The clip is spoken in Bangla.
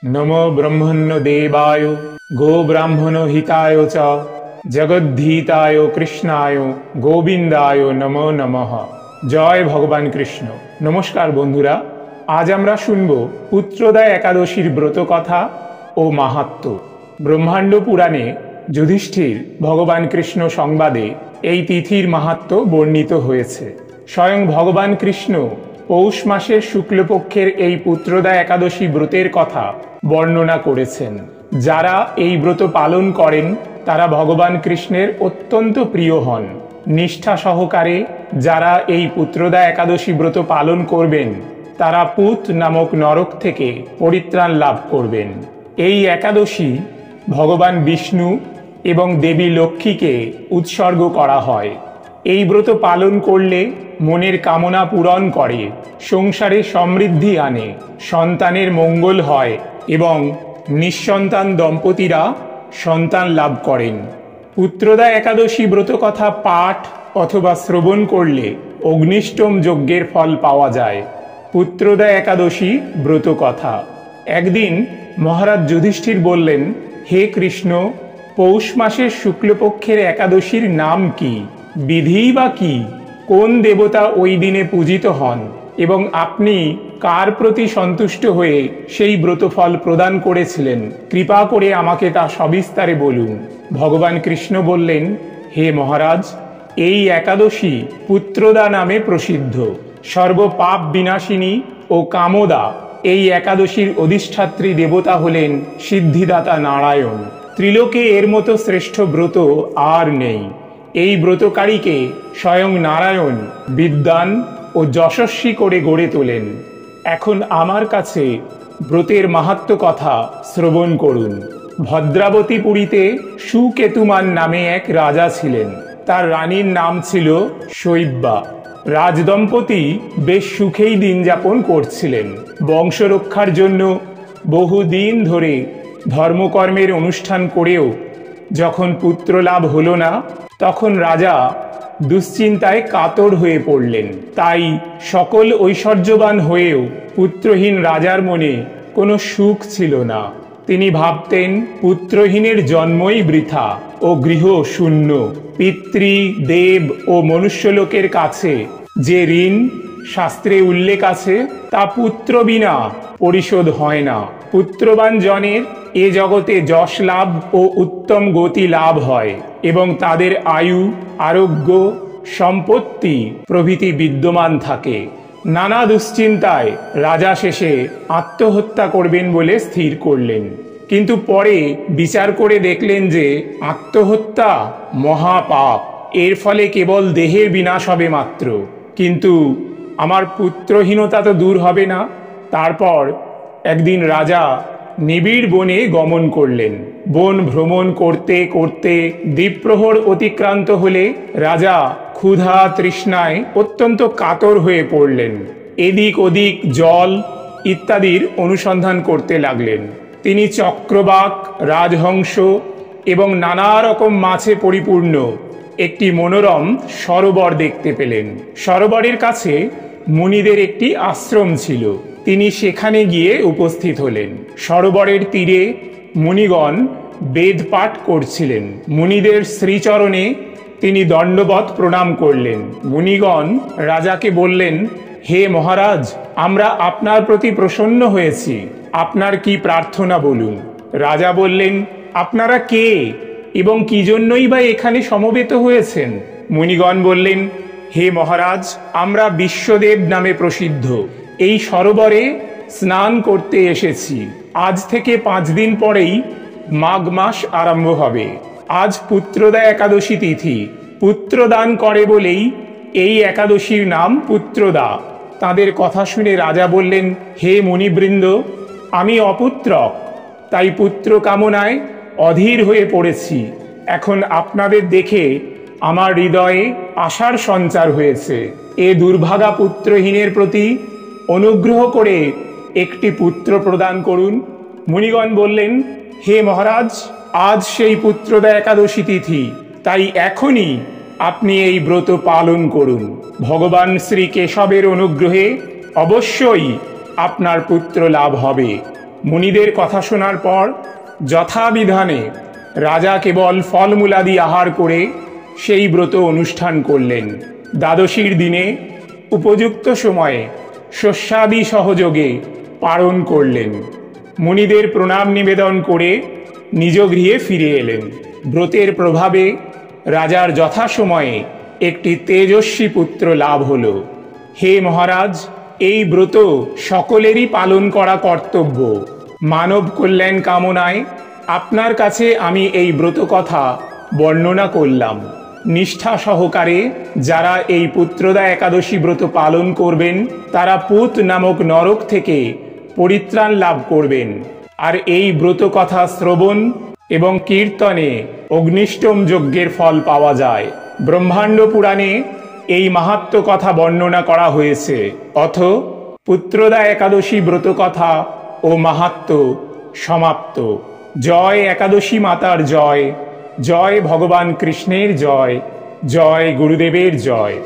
नमो ब्रह्मण्य देवाय गो ब्राह्मण हिताय च जगद्धीताय कृष्णाय गोविंदाय नमो नमः। जय भगवान कृष्ण। नमस्कार बंधुरा, आज आमरा शुनबो पुत्रदा एकादशीर व्रत कथा ओ माहात्म्य। ब्रह्मांड पुराणे युधिष्ठिर भगवान कृष्ण संवादे এই তিথির মাহাত্ম্য বর্ণিত হয়েছে। স্বয়ং ভগবান কৃষ্ণ পৌষ মাসের শুক্লপক্ষের এই পুত্রদা একাদশী ব্রতের কথা বর্ণনা করেছেন। যারা এই ব্রত পালন করেন তারা ভগবান কৃষ্ণের অত্যন্ত প্রিয় হন। নিষ্ঠা সহকারে যারা এই পুত্রদা একাদশী ব্রত পালন করবেন তারা পুত নামক নরক থেকে পরিত্রাণ লাভ করবেন। এই একাদশী ভগবান বিষ্ণু এবং দেবী লক্ষ্মীকে উৎসর্গ করা হয়। এই ব্রত পালন করলে মনের কামনা পূরণ করে, সংসারে সমৃদ্ধি আনে, সন্তানের মঙ্গল হয় এবং নিঃসন্তান দম্পতিরা সন্তান লাভ করেন। পুত্রদা একাদশী ব্রত কথা পাঠ অথবা শ্রবণ করলে অগ্নিষ্টম যজ্ঞের ফল পাওয়া যায়। পুত্রদা একাদশী ব্রত কথা। একদিন মহারাজ যুধিষ্ঠির বললেন, হে কৃষ্ণ, পৌষ মাসের শুক্লপক্ষের একাদশীর নাম কি, বিধি বা কি, কোন দেবতা ওই দিনে পূজিত হন এবং আপনি কার প্রতি সন্তুষ্ট হয়ে সেই ব্রতফল প্রদান করেছিলেন, কৃপা করে আমাকে তা সবিস্তারে বলুন। ভগবান কৃষ্ণ বললেন, হে মহারাজ, এই একাদশী পুত্রদা নামে প্রসিদ্ধ। সর্বপাপ বিনাশিনী ও কামদা এই একাদশীর অধিষ্ঠাত্রী দেবতা হলেন সিদ্ধিদাতা নারায়ণ। ত্রিলোকে এর মতো শ্রেষ্ঠ ব্রত আর নেই। এই ব্রতকারীকে স্বয়ং নারায়ণ বিদ্বান ও যশস্বী করে গড়ে তোলেন। এখন আমার কাছে ব্রতের মাহাত্ম্য কথা শ্রবণ করুন। ভদ্রাবতীপুরীতে সুকেতুমান নামে এক রাজা ছিলেন। তার রানীর নাম ছিল শৈব্যা। রাজদম্পতি বেশ সুখেই দিন যাপন করছিলেন। বংশরক্ষার জন্য বহুদিন ধরে ধর্মকর্মের অনুষ্ঠান করেও যখন পুত্র লাভ হলো না, তখন রাজা দুশ্চিন্তায় কাতর হয়ে পড়লেন। তাই সকল ঐশ্বর্যবান হয়েও পুত্রহীন রাজার মনে কোনো সুখ ছিল না। তিনি ভাবতেন, পুত্রহীনের জন্মই বৃথা ও গৃহ শূন্য। পিতৃ, দেব ও মনুষ্যলোকের কাছে যে ঋণ শাস্ত্রে উল্লেখ আছে তা পুত্র বিনা পরিশোধ হয় না। পুত্রবান জনের এ জগতে যশ লাভ ও উত্তম গতি লাভ হয় এবং তাদের আয়ু, আরোগ্য, সম্পত্তি প্রভৃতি বিদ্যমান থাকে। নানা দুশ্চিন্তায় রাজা শেষে আত্মহত্যা করবেন বলে স্থির করলেন। কিন্তু পরে বিচার করে দেখলেন যে আত্মহত্যা মহাপাপ, এর ফলে কেবল দেহের বিনাশ হবে মাত্র, কিন্তু আমার পুত্রহীনতা তো দূর হবে না। তারপর একদিন রাজা নিবিড় বনে গমন করলেন। বন ভ্রমণ করতে করতে দ্বীপ্রহর অতিক্রান্ত হলে রাজা ক্ষুধা তৃষ্ণায় অত্যন্ত কাতর হয়ে পড়লেন। এদিক ওদিক জল ইত্যাদির অনুসন্ধান করতে লাগলেন। তিনি চক্রবাক, রাজহংস এবং নানা রকম মাছে পরিপূর্ণ একটি মনোরম সরোবর দেখতে পেলেন। সরোবরের কাছে মুনিদের একটি আশ্রম ছিল। তিনি সেখানে গিয়ে উপস্থিত হলেন। সরোবরের তীরে মুনিগণ বেদ পাঠ করছিলেন। মুনিদের শ্রীচরণে তিনি দণ্ডবৎ প্রণাম করলেন। মুনিগণ রাজাকে বললেন, হে মহারাজ, আমরা আপনার প্রতি প্রসন্ন হয়েছি, আপনার কি প্রার্থনা বলুন। রাজা বললেন, আপনারা কে এবং কি জন্যই বা এখানে সমবেত হয়েছেন? মুনিগণ বললেন, হে মহারাজ, আমরা বিশ্বদেব নামে প্রসিদ্ধ এই সরোবরে স্নান করতে এসেছি। আজ থেকে 5 দিন পরেই মাঘ মাস আরম্ভ হবে। আজ পুত্রদা একাদশী তিথি। পুত্রদান করে বলেই এই একাদশীর নাম পুত্রদা। তাদের কথা শুনে রাজা বললেন, হে মুনিবৃন্দ, আমি অপুত্রক, তাই পুত্র কামনায় অধীর হয়ে পড়েছি। এখন আপনাদের দেখে আমার হৃদয়ে আশার সঞ্চার হয়েছে। এ দুর্ভাগা পুত্রহীনের প্রতি অনুগ্রহ করে একটি পুত্র প্রদান করুন। মুনিগণ বললেন, হে মহারাজ, আজ সেই পুত্রদা একাদশী তিথি, তাই এখনই আপনি এই ব্রত পালন করুন। ভগবান শ্রী কেশবের অনুগ্রহে অবশ্যই আপনার পুত্র লাভ হবে। মুনিদের কথা শোনার পর যথাবিধানে রাজা কেবল ফলমূলাদি আহার করে সেই ব্রত অনুষ্ঠান করলেন। দ্বাদশীর দিনে উপযুক্ত সময়ে শস্যাদি সহযোগে পালন করলেন। মুনিদের প্রণাম নিবেদন করে নিজ গৃহে ফিরে এলেন। ব্রতের প্রভাবে রাজার যথাসময়ে একটি তেজস্বী পুত্র লাভ হল। হে মহারাজ, এই ব্রত সকলেরই পালন করা কর্তব্য। মানব কল্যাণ কামনায় আপনার কাছে আমি এই ব্রত কথা বর্ণনা করলাম। নিষ্ঠা সহকারে যারা এই পুত্রদা একাদশী ব্রত পালন করবেন তারা পুত নামক নরক থেকে পরিত্রাণ লাভ করবেন। আর এই ব্রত কথা শ্রবণ এবং কীর্তনে অগ্নিষ্টম যজ্ঞের ফল পাওয়া যায়। ব্রহ্মাণ্ড পুরাণে এই মাহাত্ম্য কথা বর্ণনা করা হয়েছে। অথ পুত্রদা একাদশী ব্রত কথা ও মাহাত্ম্য সমাপ্ত। জয় একাদশী মাতার জয়, জয় ভগবান কৃষ্ণের জয়, জয় গুরুদেবের জয়।